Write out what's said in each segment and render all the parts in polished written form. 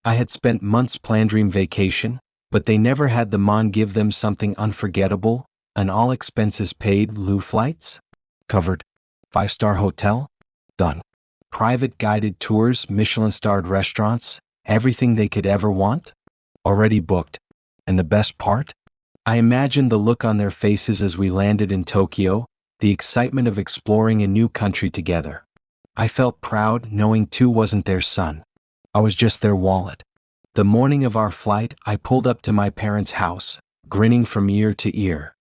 I had spent months planned dream vacation, but they never had the mon give them something unforgettable, an all expenses paid Lou flights? Covered. 5-star hotel? Done. Private guided tours, Michelin-starred restaurants, everything they could ever want? Already booked. And the best part? I imagined the look on their faces as we landed in Tokyo, the excitement of exploring a new country together. I felt proud knowing Tu wasn't their son. I was just their wallet. The morning of our flight, I pulled up to my parents' house, grinning from ear to ear.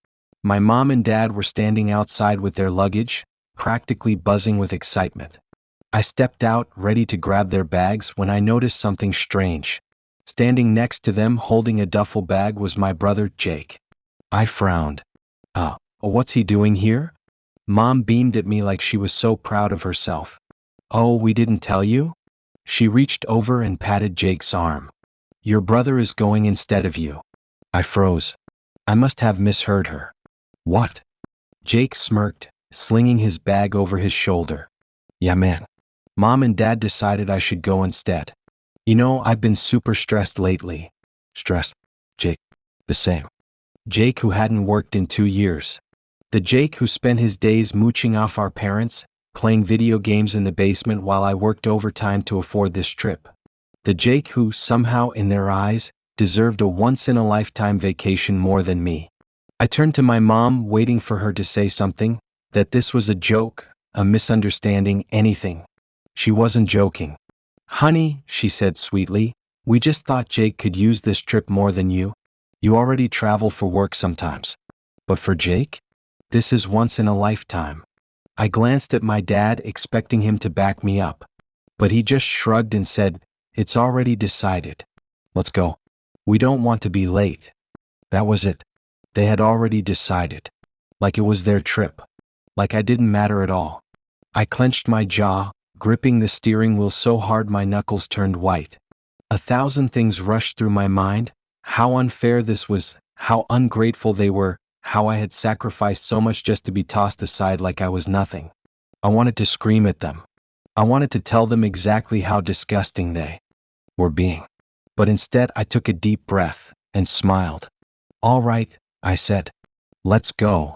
My mom and dad were standing outside with their luggage, practically buzzing with excitement. I stepped out, ready to grab their bags, when I noticed something strange. Standing next to them holding a duffel bag was my brother, Jake. I frowned. What's he doing here? Mom beamed at me like she was so proud of herself. Oh, we didn't tell you? She reached over and patted Jake's arm. Your brother is going instead of you. I froze. I must have misheard her. What? Jake smirked, slinging his bag over his shoulder. Yeah, man. Mom and Dad decided I should go instead. You know, I've been super stressed lately. Stressed? Jake. The same. Jake, who hadn't worked in 2 years. The Jake who spent his days mooching off our parents, playing video games in the basement while I worked overtime to afford this trip. The Jake who, somehow in their eyes, deserved a once-in-a-lifetime vacation more than me. I turned to my mom, waiting for her to say something, that this was a joke, a misunderstanding, anything. She wasn't joking. Honey, she said sweetly, we just thought Jake could use this trip more than you. You already travel for work sometimes. But for Jake? This is once in a lifetime. I glanced at my dad, expecting him to back me up. But he just shrugged and said, it's already decided. Let's go. We don't want to be late. That was it. They had already decided. Like it was their trip. Like I didn't matter at all. I clenched my jaw, gripping the steering wheel so hard my knuckles turned white. 1,000 things rushed through my mind. How unfair this was, how ungrateful they were, how I had sacrificed so much just to be tossed aside like I was nothing. I wanted to scream at them. I wanted to tell them exactly how disgusting they were being. But instead I took a deep breath and smiled. All right, I said. Let's go.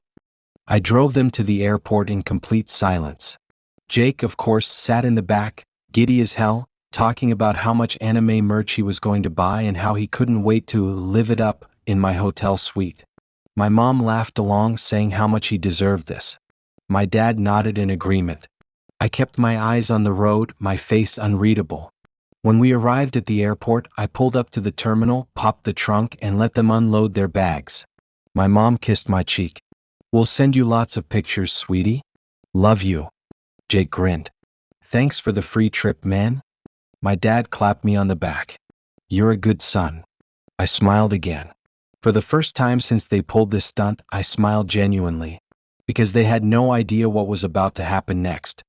I drove them to the airport in complete silence. Jake, of course, sat in the back, giddy as hell, talking about how much anime merch he was going to buy and how he couldn't wait to live it up in my hotel suite. My mom laughed along, saying how much he deserved this. My dad nodded in agreement. I kept my eyes on the road, my face unreadable. When we arrived at the airport, I pulled up to the terminal, popped the trunk, and let them unload their bags. My mom kissed my cheek. We'll send you lots of pictures, sweetie. Love you. Jake grinned. Thanks for the free trip, man. My dad clapped me on the back. You're a good son. I smiled again. For the first time since they pulled this stunt, I smiled genuinely. Because they had no idea what was about to happen next.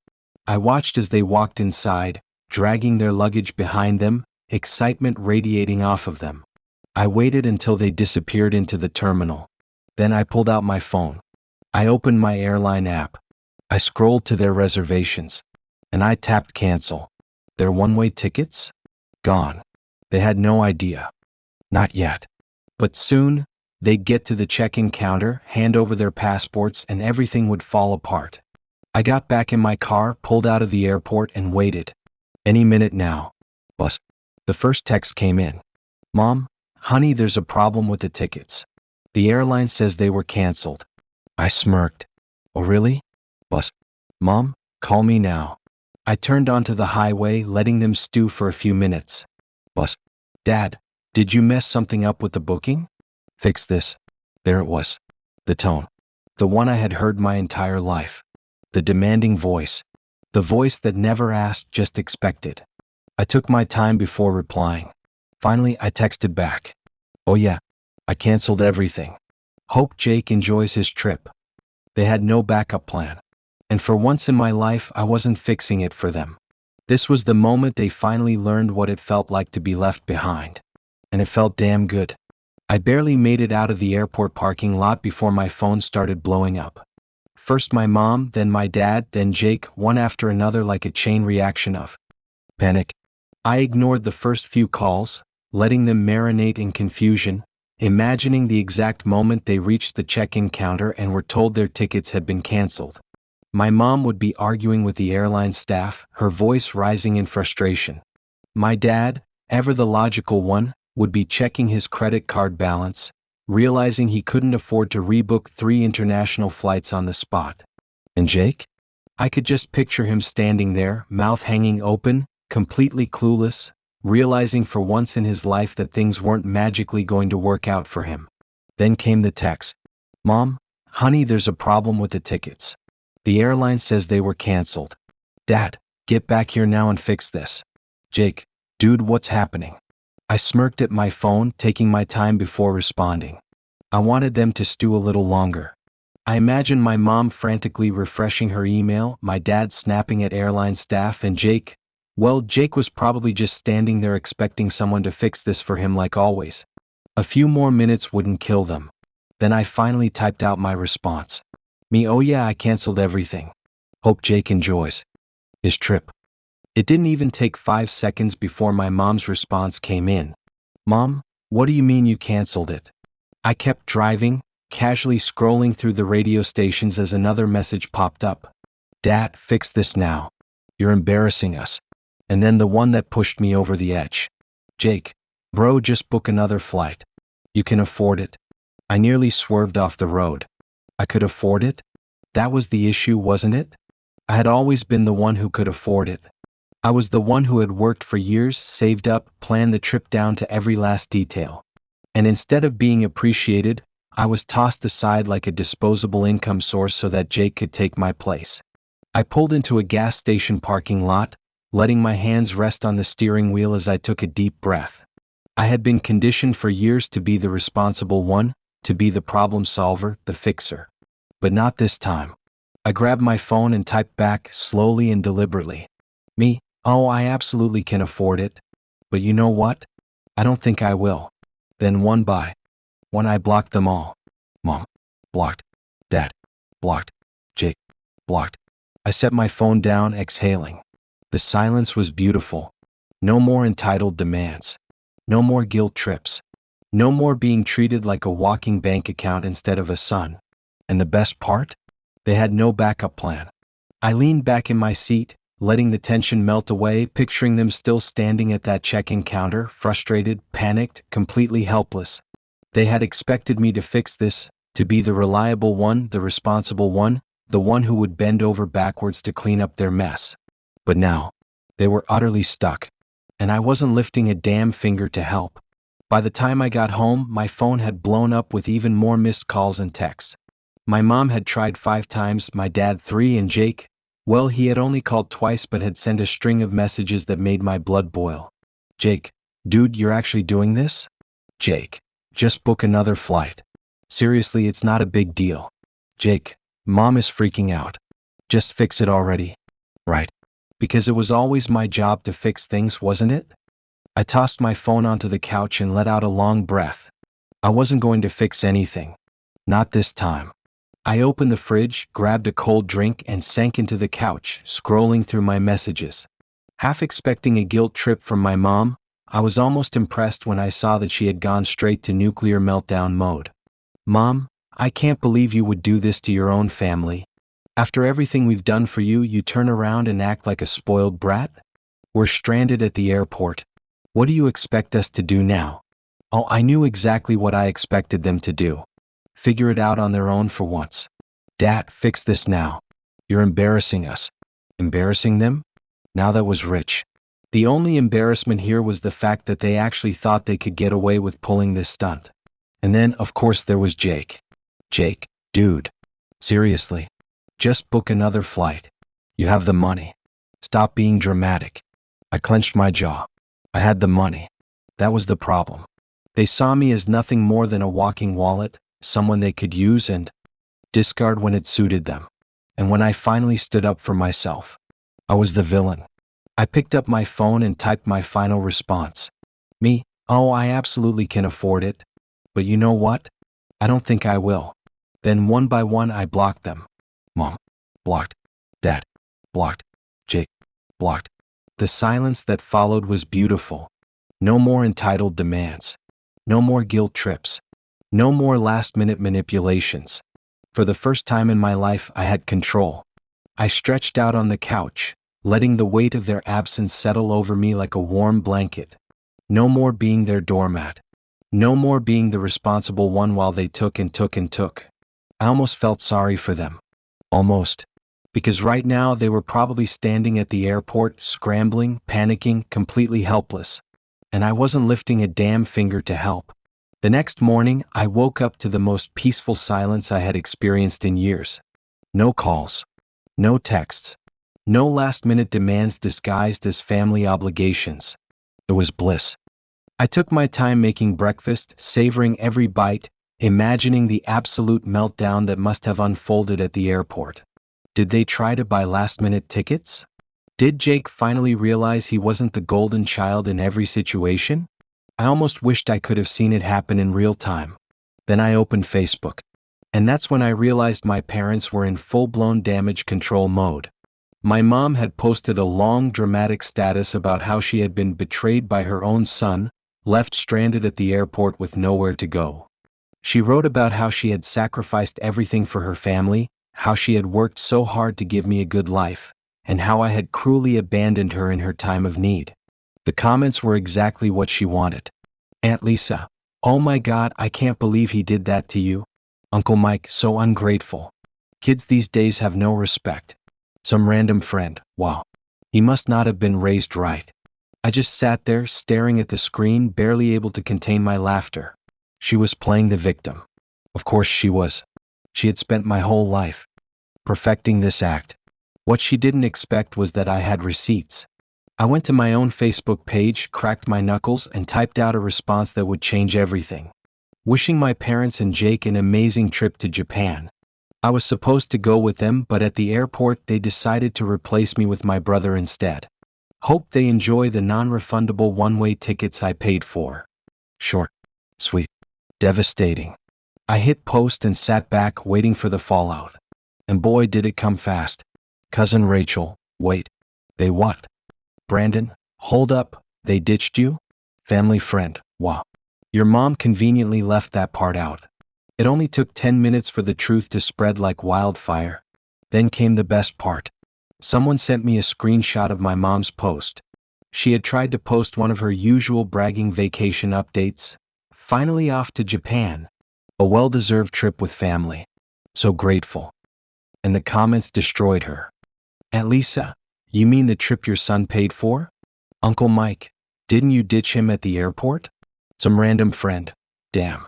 I watched as they walked inside, dragging their luggage behind them, excitement radiating off of them. I waited until they disappeared into the terminal. Then I pulled out my phone. I opened my airline app. I scrolled to their reservations. And I tapped cancel. Their one-way tickets? Gone. They had no idea. Not yet. But soon, they'd get to the check-in counter, hand over their passports, and everything would fall apart. I got back in my car, pulled out of the airport, and waited. Any minute now. Bus. The first text came in. Mom, honey, there's a problem with the tickets. The airline says they were canceled. I smirked. Oh really? Bus. Mom, call me now. I turned onto the highway, letting them stew for a few minutes. Bus. Dad, did you mess something up with the booking? Fix this. There it was. The tone. The one I had heard my entire life. The demanding voice. The voice that never asked, just expected. I took my time before replying. Finally, I texted back. Oh yeah, I canceled everything. Hope Jake enjoys his trip. They had no backup plan. And for once in my life, I wasn't fixing it for them. This was the moment they finally learned what it felt like to be left behind. And it felt damn good. I barely made it out of the airport parking lot before my phone started blowing up. First my mom, then my dad, then Jake, one after another like a chain reaction of panic. I ignored the first few calls, letting them marinate in confusion, imagining the exact moment they reached the check-in counter and were told their tickets had been canceled. My mom would be arguing with the airline staff, her voice rising in frustration. My dad, ever the logical one, would be checking his credit card balance, realizing he couldn't afford to rebook 3 international flights on the spot. And Jake? I could just picture him standing there, mouth hanging open, completely clueless, realizing for once in his life that things weren't magically going to work out for him. Then came the text. Mom, honey, there's a problem with the tickets. The airline says they were canceled. Dad, get back here now and fix this. Jake, dude, what's happening? I smirked at my phone, taking my time before responding. I wanted them to stew a little longer. I imagined my mom frantically refreshing her email, my dad snapping at airline staff, and Jake, well, Jake was probably just standing there expecting someone to fix this for him like always. A few more minutes wouldn't kill them. Then I finally typed out my response. Me, oh yeah, I canceled everything. Hope Jake enjoys his trip. It didn't even take 5 seconds before my mom's response came in. Mom, what do you mean you canceled it? I kept driving, casually scrolling through the radio stations as another message popped up. Dad, fix this now. You're embarrassing us. And then the one that pushed me over the edge. Jake, bro, just book another flight. You can afford it. I nearly swerved off the road. I could afford it? That was the issue, wasn't it? I had always been the one who could afford it. I was the one who had worked for years, saved up, planned the trip down to every last detail. And instead of being appreciated, I was tossed aside like a disposable income source so that Jake could take my place. I pulled into a gas station parking lot, letting my hands rest on the steering wheel as I took a deep breath. I had been conditioned for years to be the responsible one, to be the problem solver, the fixer. But not this time. I grabbed my phone and typed back, slowly and deliberately. Me, oh, I absolutely can afford it. But you know what? I don't think I will. Then one by one I blocked them all. Mom, blocked. Dad, blocked. Jake, blocked. I set my phone down, exhaling. The silence was beautiful. No more entitled demands. No more guilt trips. No more being treated like a walking bank account instead of a son. And the best part? They had no backup plan. I leaned back in my seat, letting the tension melt away, picturing them still standing at that check-in counter, frustrated, panicked, completely helpless. They had expected me to fix this, to be the reliable one, the responsible one, the one who would bend over backwards to clean up their mess. But now, they were utterly stuck. And I wasn't lifting a damn finger to help. By the time I got home, my phone had blown up with even more missed calls and texts. My mom had tried 5 times, my dad 3, and Jake, well, he had only called twice but had sent a string of messages that made my blood boil. Jake, dude, you're actually doing this? Jake, just book another flight. Seriously, it's not a big deal. Jake, mom is freaking out. Just fix it already. Right. Because it was always my job to fix things, wasn't it? I tossed my phone onto the couch and let out a long breath. I wasn't going to fix anything. Not this time. I opened the fridge, grabbed a cold drink, and sank into the couch, scrolling through my messages. Half expecting a guilt trip from my mom, I was almost impressed when I saw that she had gone straight to nuclear meltdown mode. Mom, I can't believe you would do this to your own family. After everything we've done for you, you turn around and act like a spoiled brat? We're stranded at the airport. What do you expect us to do now? Oh, I knew exactly what I expected them to do. Figure it out on their own for once. Dad, fix this now. You're embarrassing us. Embarrassing them? Now that was rich. The only embarrassment here was the fact that they actually thought they could get away with pulling this stunt. And then, of course, there was Jake. Jake, dude. Seriously. Just book another flight. You have the money. Stop being dramatic. I clenched my jaw. I had the money. That was the problem. They saw me as nothing more than a walking wallet, someone they could use and discard when it suited them. And when I finally stood up for myself, I was the villain. I picked up my phone and typed my final response. Me, oh, I absolutely can afford it. But you know what? I don't think I will. Then one by one I blocked them. Mom, blocked. Dad, blocked. Jake, blocked. The silence that followed was beautiful. No more entitled demands. No more guilt trips. No more last-minute manipulations. For the first time in my life, I had control. I stretched out on the couch, letting the weight of their absence settle over me like a warm blanket. No more being their doormat. No more being the responsible one while they took and took and took. I almost felt sorry for them. Almost. Because right now they were probably standing at the airport, scrambling, panicking, completely helpless. And I wasn't lifting a damn finger to help. The next morning, I woke up to the most peaceful silence I had experienced in years. No calls. No texts. No last-minute demands disguised as family obligations. It was bliss. I took my time making breakfast, savoring every bite, imagining the absolute meltdown that must have unfolded at the airport. Did they try to buy last-minute tickets? Did Jake finally realize he wasn't the golden child in every situation? I almost wished I could have seen it happen in real time. Then I opened Facebook. And that's when I realized my parents were in full-blown damage control mode. My mom had posted a long dramatic status about how she had been betrayed by her own son, left stranded at the airport with nowhere to go. She wrote about how she had sacrificed everything for her family, how she had worked so hard to give me a good life, and how I had cruelly abandoned her in her time of need. The comments were exactly what she wanted. Aunt Lisa, oh my God, I can't believe he did that to you. Uncle Mike, so ungrateful. Kids these days have no respect. Some random friend, wow. He must not have been raised right. I just sat there, staring at the screen, barely able to contain my laughter. She was playing the victim. Of course she was. She had spent my whole life perfecting this act. What she didn't expect was that I had receipts. I went to my own Facebook page, cracked my knuckles, and typed out a response that would change everything. Wishing my parents and Jake an amazing trip to Japan. I was supposed to go with them, but at the airport they decided to replace me with my brother instead. Hope they enjoy the non-refundable one-way tickets I paid for. Short. Sweet. Devastating. I hit post and sat back waiting for the fallout. And boy did it come fast. Cousin Rachel, wait. They what? Brandon, hold up, they ditched you? Family friend, wow. Your mom conveniently left that part out. It only took 10 minutes for the truth to spread like wildfire. Then came the best part. Someone sent me a screenshot of my mom's post. She had tried to post one of her usual bragging vacation updates. Finally off to Japan. A well-deserved trip with family. So grateful. And the comments destroyed her. Aunt Lisa, you mean the trip your son paid for? Uncle Mike, didn't you ditch him at the airport? Some random friend. Damn.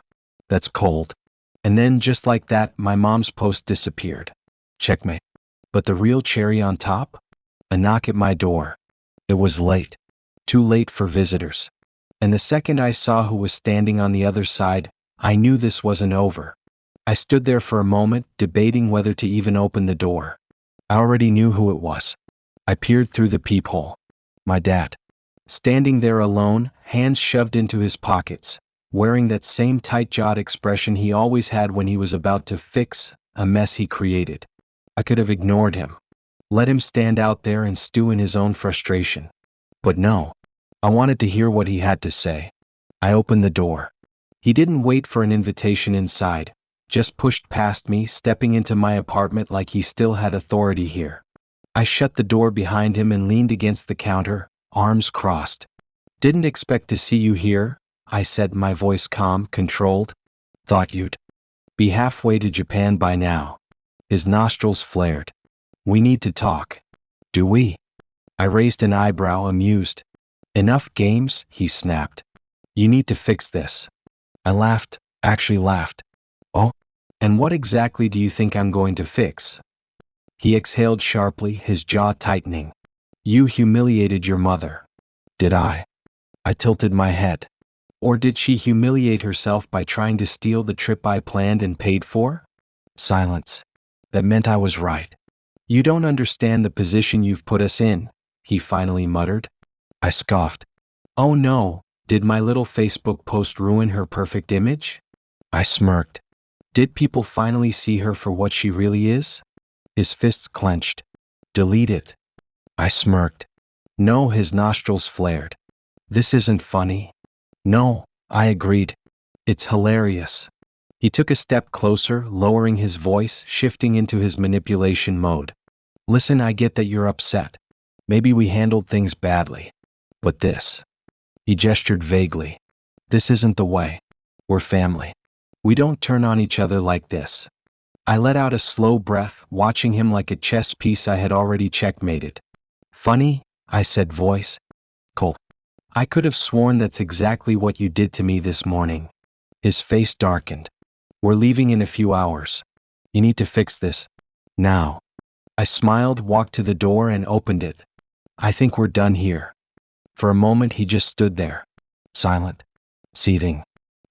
That's cold. And then just like that, my mom's post disappeared. Checkmate. But the real cherry on top? A knock at my door. It was late. Too late for visitors. And the second I saw who was standing on the other side, I knew this wasn't over. I stood there for a moment, debating whether to even open the door. I already knew who it was. I peered through the peephole. My dad. Standing there alone, hands shoved into his pockets, wearing that same tight-jawed expression he always had when he was about to fix a mess he created. I could have ignored him. Let him stand out there and stew in his own frustration. But no. I wanted to hear what he had to say. I opened the door. He didn't wait for an invitation inside, just pushed past me, stepping into my apartment like he still had authority here. I shut the door behind him and leaned against the counter, arms crossed. Didn't expect to see you here, I said, my voice calm, controlled. Thought you'd be halfway to Japan by now. His nostrils flared. We need to talk. Do we? I raised an eyebrow, amused. Enough games, he snapped. You need to fix this. I laughed, actually laughed. Oh? And what exactly do you think I'm going to fix? He exhaled sharply, his jaw tightening. You humiliated your mother. Did I? I tilted my head. Or did she humiliate herself by trying to steal the trip I planned and paid for? Silence. That meant I was right. You don't understand the position you've put us in, he finally muttered. I scoffed. Oh no, did my little Facebook post ruin her perfect image? I smirked. Did people finally see her for what she really is? His fists clenched. Delete it. I smirked. No, his nostrils flared. This isn't funny. No, I agreed. It's hilarious. He took a step closer, lowering his voice, shifting into his manipulation mode. Listen, I get that you're upset. Maybe we handled things badly. But this. He gestured vaguely. This isn't the way. We're family. We don't turn on each other like this. I let out a slow breath, watching him like a chess piece I had already checkmated. Funny? I said, voice. Cold. I could have sworn that's exactly what you did to me this morning. His face darkened. We're leaving in a few hours. You need to fix this. Now. I smiled, walked to the door and opened it. I think we're done here. For a moment he just stood there. Silent. Seething.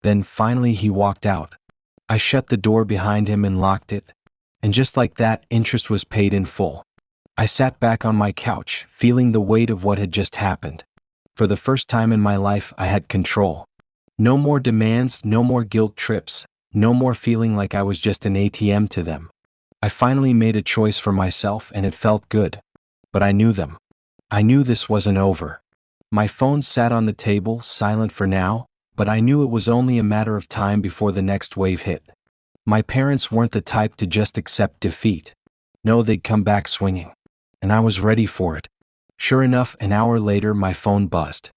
Then finally he walked out. I shut the door behind him and locked it. And just like that, interest was paid in full. I sat back on my couch, feeling the weight of what had just happened. For the first time in my life, I had control. No more demands, no more guilt trips, no more feeling like I was just an ATM to them. I finally made a choice for myself and it felt good. But I knew them. I knew this wasn't over. My phone sat on the table, silent for now, but I knew it was only a matter of time before the next wave hit. My parents weren't the type to just accept defeat. No, they'd come back swinging. And I was ready for it. Sure enough, an hour later my phone buzzed.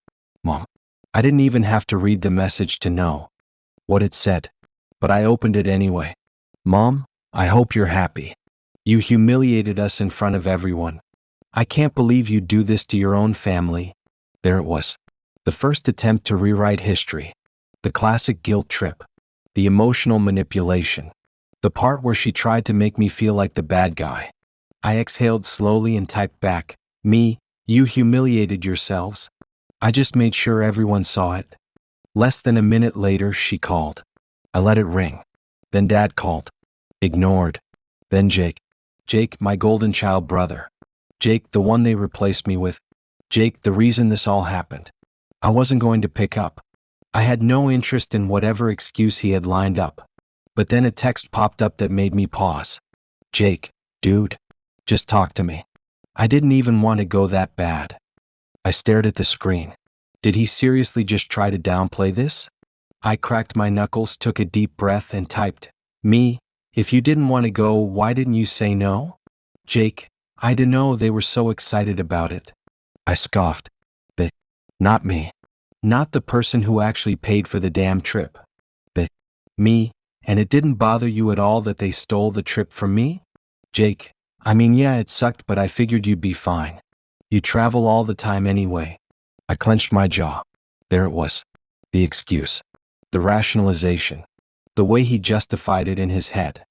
Mom. I didn't even have to read the message to know what it said. But I opened it anyway. Mom, I hope you're happy. You humiliated us in front of everyone. I can't believe you'd do this to your own family. There it was. The first attempt to rewrite history. The classic guilt trip. The emotional manipulation. The part where she tried to make me feel like the bad guy. I exhaled slowly and typed back, me, you humiliated yourselves. I just made sure everyone saw it. Less than a minute later, she called. I let it ring. Then Dad called. Ignored. Then Jake. Jake, my golden child brother. Jake, the one they replaced me with. Jake, the reason this all happened. I wasn't going to pick up. I had no interest in whatever excuse he had lined up. But then a text popped up that made me pause. Jake, dude. Just talk to me. I didn't even want to go that bad. I stared at the screen. Did he seriously just try to downplay this? I cracked my knuckles, took a deep breath and typed, me, if you didn't want to go, why didn't you say no? Jake, I didn't know they were so excited about it. I scoffed. But not me. Not the person who actually paid for the damn trip. But me, and it didn't bother you at all that they stole the trip from me? Jake, I mean, yeah, it sucked, but I figured you'd be fine. You travel all the time anyway. I clenched my jaw. There it was. The excuse. The rationalization. The way he justified it in his head.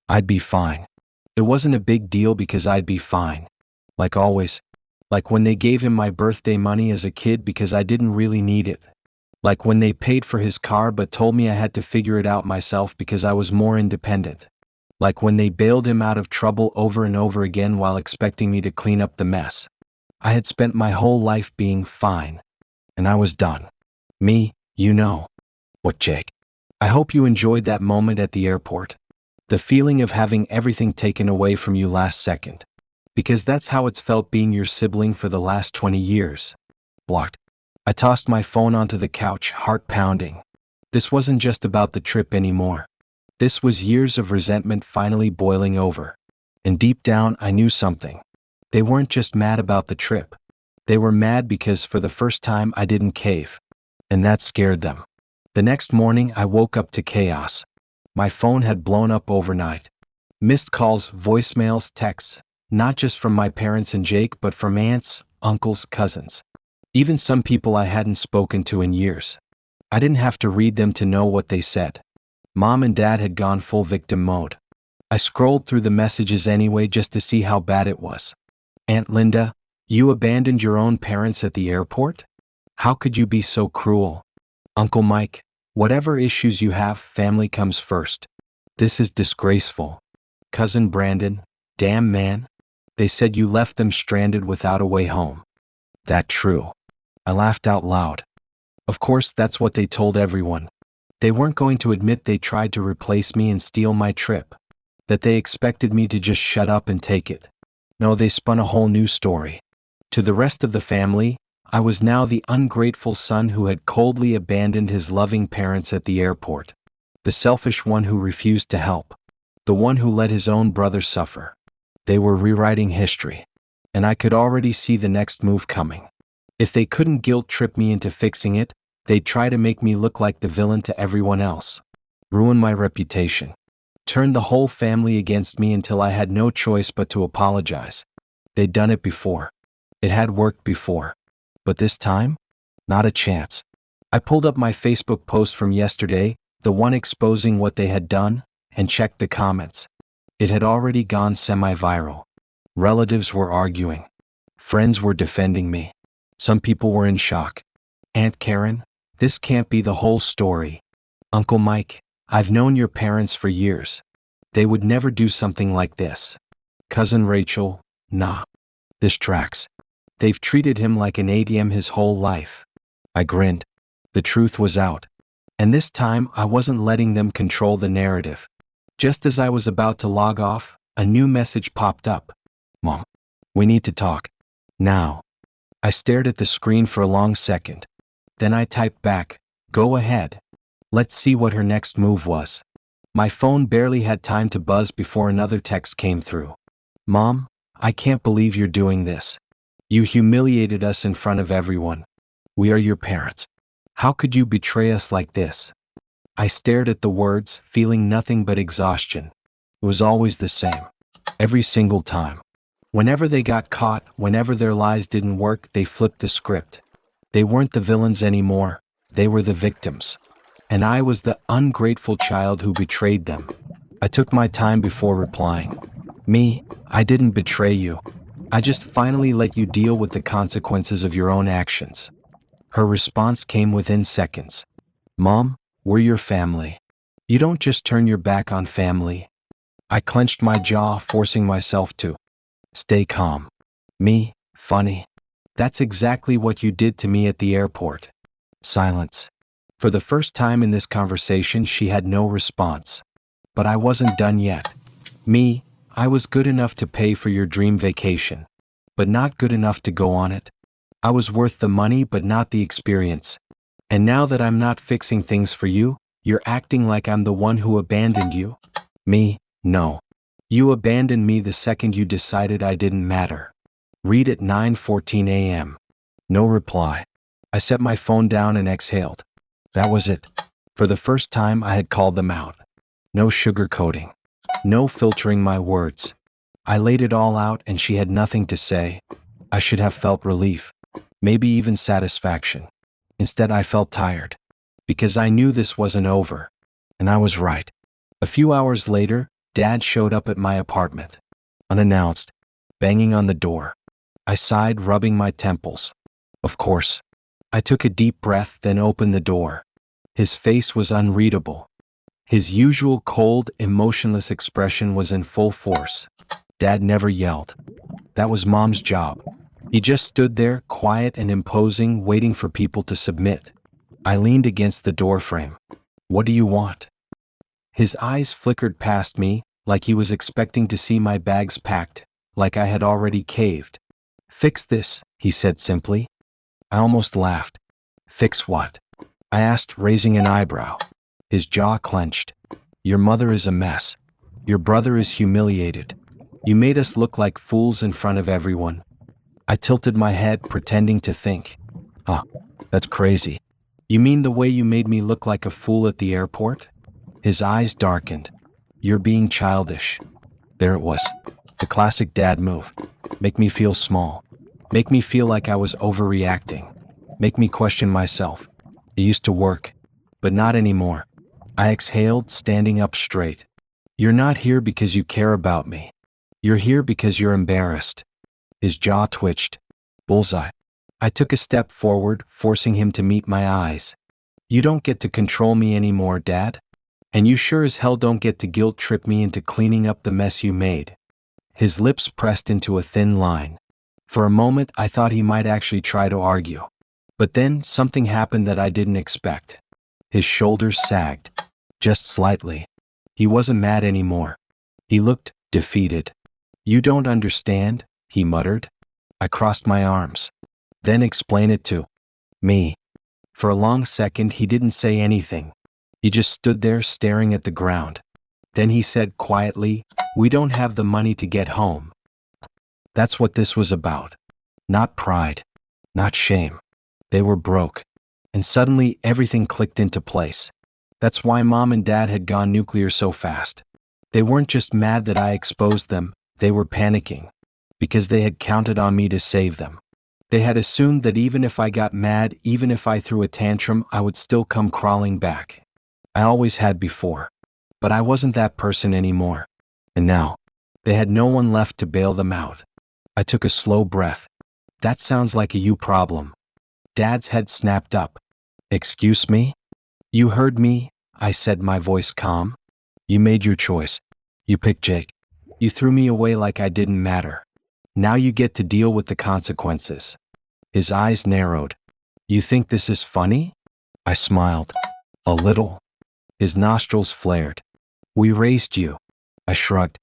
I'd be fine. It wasn't a big deal because I'd be fine. Like always. Like when they gave him my birthday money as a kid because I didn't really need it. Like when they paid for his car but told me I had to figure it out myself because I was more independent. Like when they bailed him out of trouble over and over again while expecting me to clean up the mess. I had spent my whole life being fine. And I was done. Me, you know. What, Jake? I hope you enjoyed that moment at the airport. The feeling of having everything taken away from you last second. Because that's how it's felt being your sibling for the last 20 years. Blocked. I tossed my phone onto the couch, heart pounding. This wasn't just about the trip anymore. This was years of resentment finally boiling over. And deep down, I knew something. They weren't just mad about the trip. They were mad because for the first time I didn't cave. And that scared them. The next morning I woke up to chaos. My phone had blown up overnight. Missed calls, voicemails, texts, not just from my parents and Jake, but from aunts, uncles, cousins. Even some people I hadn't spoken to in years. I didn't have to read them to know what they said. Mom and Dad had gone full victim mode. I scrolled through the messages anyway just to see how bad it was. Aunt Linda, you abandoned your own parents at the airport? How could you be so cruel? Uncle Mike, whatever issues you have, family comes first. This is disgraceful. Cousin Brandon, damn man. They said you left them stranded without a way home. That true. I laughed out loud. Of course, that's what they told everyone. They weren't going to admit they tried to replace me and steal my trip. That they expected me to just shut up and take it. No, they spun a whole new story. To the rest of the family, I was now the ungrateful son who had coldly abandoned his loving parents at the airport. The selfish one who refused to help. The one who let his own brother suffer. They were rewriting history. And I could already see the next move coming. If they couldn't guilt trip me into fixing it, they'd try to make me look like the villain to everyone else. Ruin my reputation. Turn the whole family against me until I had no choice but to apologize. They'd done it before. It had worked before. But this time? Not a chance. I pulled up my Facebook post from yesterday, the one exposing what they had done, and checked the comments. It had already gone semi-viral. Relatives were arguing. Friends were defending me. Some people were in shock. Aunt Karen, this can't be the whole story. Uncle Mike, I've known your parents for years. They would never do something like this. Cousin Rachel, nah. This tracks. They've treated him like an ATM his whole life. I grinned. The truth was out. And this time I wasn't letting them control the narrative. Just as I was about to log off, a new message popped up. Mom, we need to talk. Now. I stared at the screen for a long second. Then I typed back, go ahead. Let's see what her next move was. My phone barely had time to buzz before another text came through. Mom, I can't believe you're doing this. You humiliated us in front of everyone. We are your parents. How could you betray us like this? I stared at the words, feeling nothing but exhaustion. It was always the same. Every single time. Whenever they got caught, whenever their lies didn't work, they flipped the script. They weren't the villains anymore. They were the victims. And I was the ungrateful child who betrayed them. I took my time before replying. Me, I didn't betray you. I just finally let you deal with the consequences of your own actions. Her response came within seconds. Mom, we're your family. You don't just turn your back on family. I clenched my jaw, forcing myself to stay calm. Me, funny. That's exactly what you did to me at the airport. Silence. For the first time in this conversation, she had no response. But I wasn't done yet. Me, I was good enough to pay for your dream vacation, but not good enough to go on it. I was worth the money but not the experience. And now that I'm not fixing things for you, you're acting like I'm the one who abandoned you. Me, no. You abandoned me the second you decided I didn't matter. Read at 9:14 a.m. No reply. I set my phone down and exhaled. That was it. For the first time I had called them out. No sugarcoating. No filtering my words. I laid it all out and she had nothing to say. I should have felt relief. Maybe even satisfaction. Instead I felt tired. Because I knew this wasn't over. And I was right. A few hours later, Dad showed up at my apartment. Unannounced. Banging on the door. I sighed, rubbing my temples. Of course. I took a deep breath, then opened the door. His face was unreadable. His usual cold, emotionless expression was in full force. Dad never yelled. That was Mom's job. He just stood there, quiet and imposing, waiting for people to submit. I leaned against the doorframe. What do you want? His eyes flickered past me, like he was expecting to see my bags packed, like I had already caved. Fix this, he said simply. I almost laughed. Fix what? I asked, raising an eyebrow. His jaw clenched. Your mother is a mess. Your brother is humiliated. You made us look like fools in front of everyone. I tilted my head, pretending to think. Huh, that's crazy. You mean the way you made me look like a fool at the airport? His eyes darkened. You're being childish. There it was. The classic dad move. Make me feel small. Make me feel like I was overreacting. Make me question myself. It used to work, but not anymore. I exhaled, standing up straight. You're not here because you care about me. You're here because you're embarrassed. His jaw twitched. Bullseye. I took a step forward, forcing him to meet my eyes. You don't get to control me anymore, Dad. And you sure as hell don't get to guilt trip me into cleaning up the mess you made. His lips pressed into a thin line. For a moment I thought he might actually try to argue. But then something happened that I didn't expect. His shoulders sagged. Just slightly. He wasn't mad anymore. He looked defeated. You don't understand, he muttered. I crossed my arms. Then explain it to me. For a long second he didn't say anything. He just stood there staring at the ground. Then he said quietly, "We don't have the money to get home." That's what this was about. Not pride. Not shame. They were broke. And suddenly everything clicked into place. That's why Mom and Dad had gone nuclear so fast. They weren't just mad that I exposed them, they were panicking. Because they had counted on me to save them. They had assumed that even if I got mad, even if I threw a tantrum, I would still come crawling back. I always had before. But I wasn't that person anymore. And now, they had no one left to bail them out. I took a slow breath. That sounds like a you problem. Dad's head snapped up. Excuse me? You heard me, I said, my voice calm. You made your choice. You picked Jake. You threw me away like I didn't matter. Now you get to deal with the consequences. His eyes narrowed. You think this is funny? I smiled. A little. His nostrils flared. We raised you. I shrugged.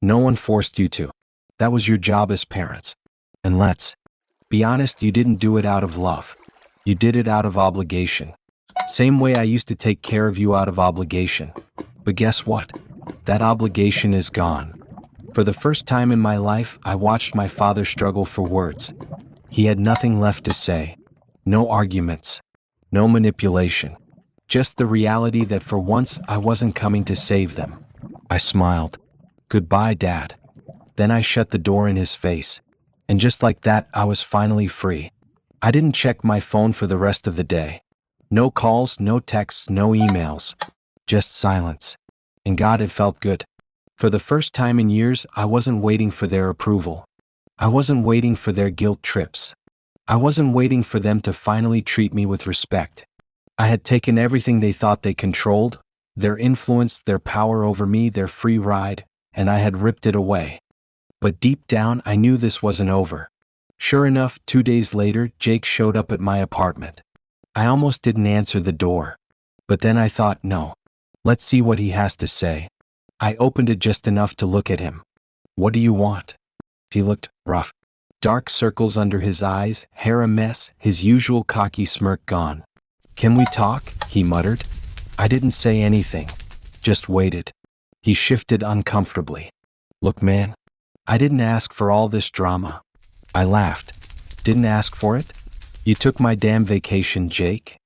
No one forced you to. That was your job as parents. And let's be honest, you didn't do it out of love. You did it out of obligation. Same way I used to take care of you out of obligation. But guess what? That obligation is gone. For the first time in my life, I watched my father struggle for words. He had nothing left to say. No arguments. No manipulation. Just the reality that for once I wasn't coming to save them. I smiled. Goodbye, Dad. Then I shut the door in his face. And just like that, I was finally free. I didn't check my phone for the rest of the day. No calls, no texts, no emails. Just silence. And God, it felt good. For the first time in years, I wasn't waiting for their approval. I wasn't waiting for their guilt trips. I wasn't waiting for them to finally treat me with respect. I had taken everything they thought they controlled, their influence, their power over me, their free ride, and I had ripped it away. But deep down, I knew this wasn't over. Sure enough, 2 days later, Jake showed up at my apartment. I almost didn't answer the door. But then I thought, no. Let's see what he has to say. I opened it just enough to look at him. What do you want? He looked rough. Dark circles under his eyes, hair a mess, his usual cocky smirk gone. Can we talk? He muttered. I didn't say anything. Just waited. He shifted uncomfortably. Look, man. I didn't ask for all this drama. I laughed. Didn't ask for it? You took my damn vacation, Jake?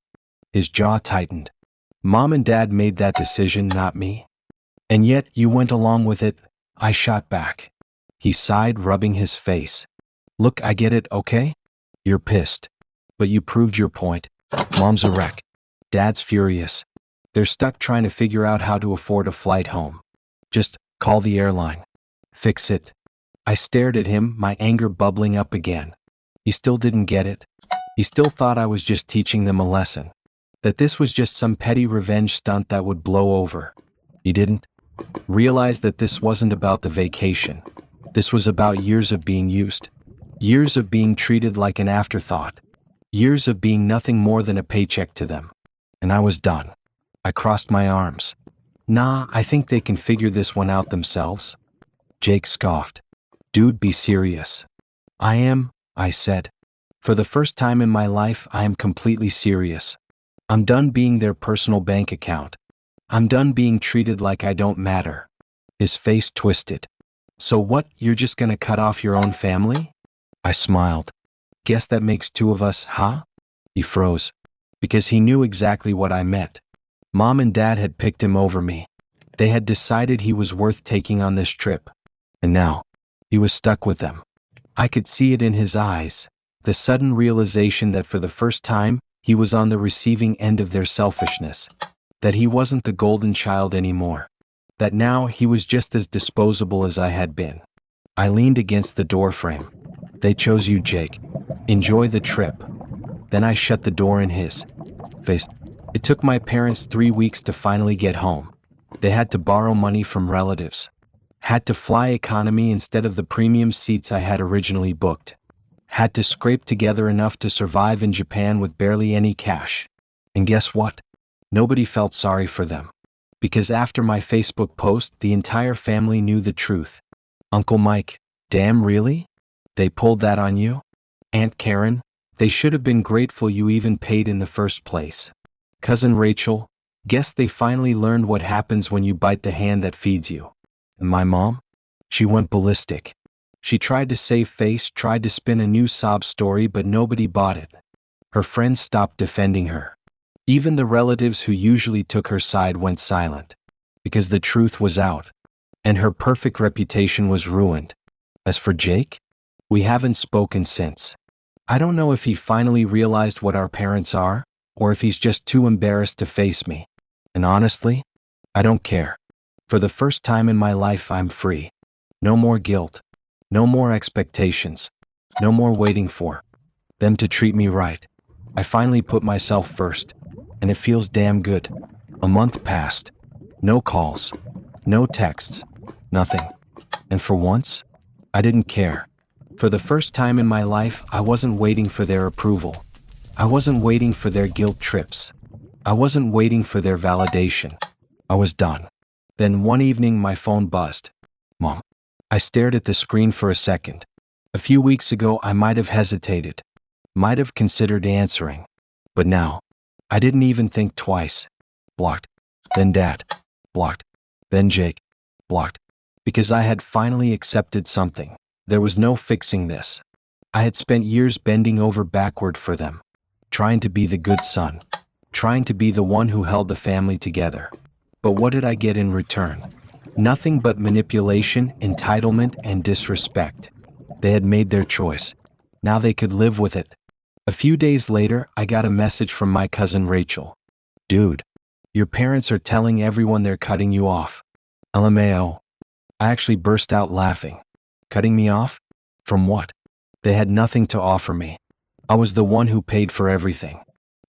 His jaw tightened. Mom and Dad made that decision, not me. And yet you went along with it, I shot back. He sighed, rubbing his face. Look, I get it, okay? You're pissed. But you proved your point. Mom's a wreck. Dad's furious. They're stuck trying to figure out how to afford a flight home. Just call the airline. Fix it. I stared at him, my anger bubbling up again. He still didn't get it. He still thought I was just teaching them a lesson. That this was just some petty revenge stunt that would blow over. He didn't realize that this wasn't about the vacation. This was about years of being used. Years of being treated like an afterthought. Years of being nothing more than a paycheck to them. And I was done. I crossed my arms. Nah, I think they can figure this one out themselves. Jake scoffed. Dude, be serious. I am, I said. For the first time in my life, I am completely serious. I'm done being their personal bank account. I'm done being treated like I don't matter. His face twisted. So what, you're just gonna cut off your own family? I smiled. Guess that makes two of us, huh? He froze. Because he knew exactly what I meant. Mom and Dad had picked him over me. They had decided he was worth taking on this trip. And now, he was stuck with them. I could see it in his eyes. The sudden realization that for the first time, he was on the receiving end of their selfishness. That he wasn't the golden child anymore. That now he was just as disposable as I had been. I leaned against the doorframe. They chose you, Jake. Enjoy the trip. Then I shut the door in his face. It took my parents 3 weeks to finally get home. They had to borrow money from relatives. Had to fly economy instead of the premium seats I had originally booked. Had to scrape together enough to survive in Japan with barely any cash. And guess what? Nobody felt sorry for them. Because after my Facebook post, the entire family knew the truth. Uncle Mike, damn really? They pulled that on you? Aunt Karen, they should have been grateful you even paid in the first place. Cousin Rachel, guess they finally learned what happens when you bite the hand that feeds you. And my mom? She went ballistic. She tried to save face, tried to spin a new sob story, but nobody bought it. Her friends stopped defending her. Even the relatives who usually took her side went silent. Because the truth was out. And her perfect reputation was ruined. As for Jake, we haven't spoken since. I don't know if he finally realized what our parents are, or if he's just too embarrassed to face me. And honestly, I don't care. For the first time in my life, I'm free. No more guilt. No more expectations. No more waiting for them to treat me right. I finally put myself first, and it feels damn good. A month passed. No calls. No texts. Nothing. And for once, I didn't care. For the first time in my life, I wasn't waiting for their approval. I wasn't waiting for their guilt trips. I wasn't waiting for their validation. I was done. Then one evening my phone buzzed. Mom. I stared at the screen for a second. A few weeks ago I might have hesitated. Might have considered answering. But now, I didn't even think twice. Blocked. Then Dad. Blocked. Then Jake. Blocked. Because I had finally accepted something. There was no fixing this. I had spent years bending over backward for them. Trying to be the good son. Trying to be the one who held the family together. But what did I get in return? Nothing but manipulation, entitlement, and disrespect. They had made their choice. Now they could live with it. A few days later, I got a message from my cousin Rachel. Dude, your parents are telling everyone they're cutting you off. LMAO. I actually burst out laughing. Cutting me off? From what? They had nothing to offer me. I was the one who paid for everything.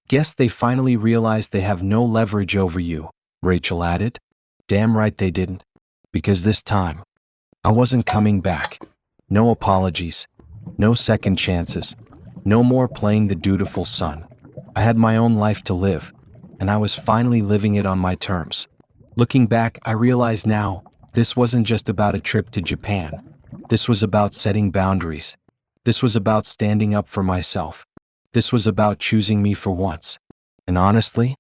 Guess they finally realized they have no leverage over you, Rachel added. Damn right they didn't. Because this time, I wasn't coming back. No apologies. No second chances. No more playing the dutiful son. I had my own life to live, and I was finally living it on my terms. Looking back, I realize now, this wasn't just about a trip to Japan. This was about setting boundaries. This was about standing up for myself. This was about choosing me for once. And honestly,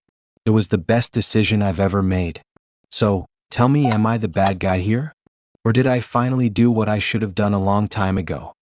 it was the best decision I've ever made. So, tell me, am I the bad guy here? Or did I finally do what I should have done a long time ago?